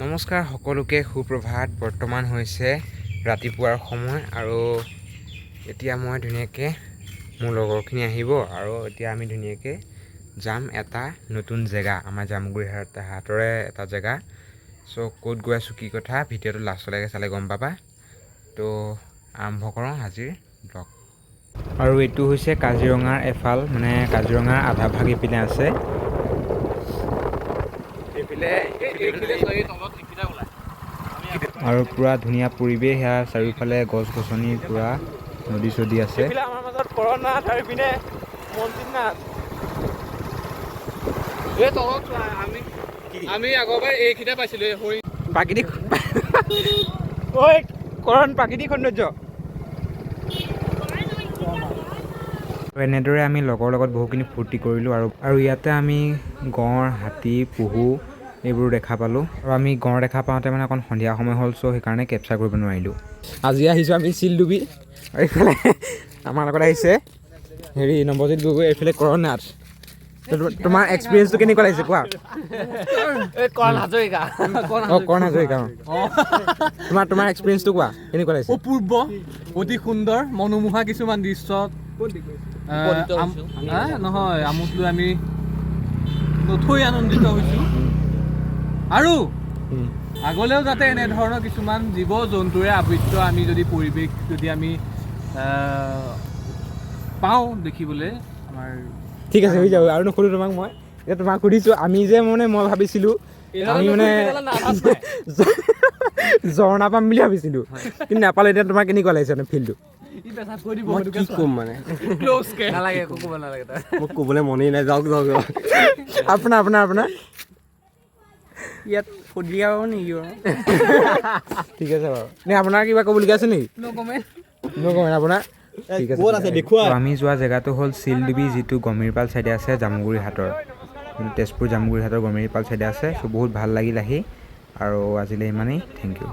নমস্কাৰ সকলোকে সুপ্ৰভাত। বৰ্তমান হৈছে ৰাতিপুৱাৰ সময় আৰু এতিয়া মই ধুনীয়াকৈ মোৰ লগৰখিনি আহিব আৰু এতিয়া আমি ধুনীয়াকৈ যাম এটা নতুন জেগা, আমাৰ জামুগুৰি হাটৰে এটা জেগা। চ' ক'ত গৈ আছোঁ কি কথা ভিডিঅ'টো লাষ্টলৈকে চালে গম পাবা। তো আৰম্ভ কৰোঁ আজিৰ ব্লগ। আৰু এইটো হৈছে কাজিৰঙাৰ এফাল, মানে কাজিৰঙাৰ আধা ভাগ ইপিনে আছে। আৰু পুৰা ধুনীয়া পৰিৱেশ, সেয়া চাৰিওফালে গছ গছনি, পুৰা নদী চদী আছে। আমাৰ মাজত কৰনাথ আৰু ইপিনে মন্দিৰনাথ। আমি আগৰবাৰ এইকেইটা পাইছিলো প্ৰাকৃতিক প্ৰাকৃতিক সৌন্দৰ্য। এনেদৰে আমি লগৰ লগত বহুখিনি ফূৰ্তি কৰিলোঁ আৰু ইয়াতে আমি গঁড়, হাতী, পহু এইবোৰ দেখা পালোঁ। আৰু আমি গঁড় দেখা পাওঁতে মানে অকণ সন্ধিয়া সময় হ'ল, চ' সেইকাৰণে কেপচাৰ কৰিব নোৱাৰিলোঁ। আজি আহিছোঁ আমি চিলডুবি, আৰু এইফালে আমাৰ লগত আহিছে নৱজিত গগৈ, এইফালে কৰনাথ। তোমাৰ এক্সপিৰিয়েঞ্চটো কেনেকুৱা লাগিছে কোৱা? কৰণ হাজৰিকা। তোমাৰ এক্সপিৰিয়েঞ্চটো কোৱা কেনেকুৱা লাগিছে? অপূৰ্ব, অতি সুন্দৰ, মনোমোহা কিছুমান দৃশ্য। নহয়, আমোদ লৈ আমি নথৈ আনন্দিত হৈছোঁ। আৰু আগলৈও যাতে এনেধৰণৰ কিছুমান জীৱ জন্তুৰে আবৃত্ত আমি যদি পৰিৱেশ যদি আমি পাওঁ দেখিবলৈ, আমাৰ ঠিক আছে হৈ যাব। আৰু নুসুধো তোমাক, মই এতিয়া তোমাক সুধিছোঁ। আমি যে মই ভাবিছিলোঁ আমি মানে ঝৰ্ণা পাম বুলি ভাবিছিলোঁ, কিন্তু নাপালোঁ। এতিয়া তোমাৰ কেনেকুৱা লাগিছে ফিল্ডটো? মই কি ক'ম মানে, নালাগে একো ক'ব নালাগে, মোক ক'বলৈ মনেই নাই। যাওক আপোনাৰ ইয়াত সুধিয়া হ'ব নেকি বাৰু? ঠিক আছে বাৰু। নে আপোনাৰ কিবা ক'বলগীয়া আছে নেকি? নকমেণ্ট আপোনাৰ? ঠিক আছে। আমি যোৱা জেগাটো হ'ল চিলডুবি, যিটো গমিৰপাল চাইডে আছে, জামুগুৰি হাটৰ, তেজপুৰ জামুগুৰি হাটৰ গমিৰপাল চাইডে আছে। চ' বহুত ভাল লাগিল আহি, আৰু আজিলৈ ইমানেই। Thank U.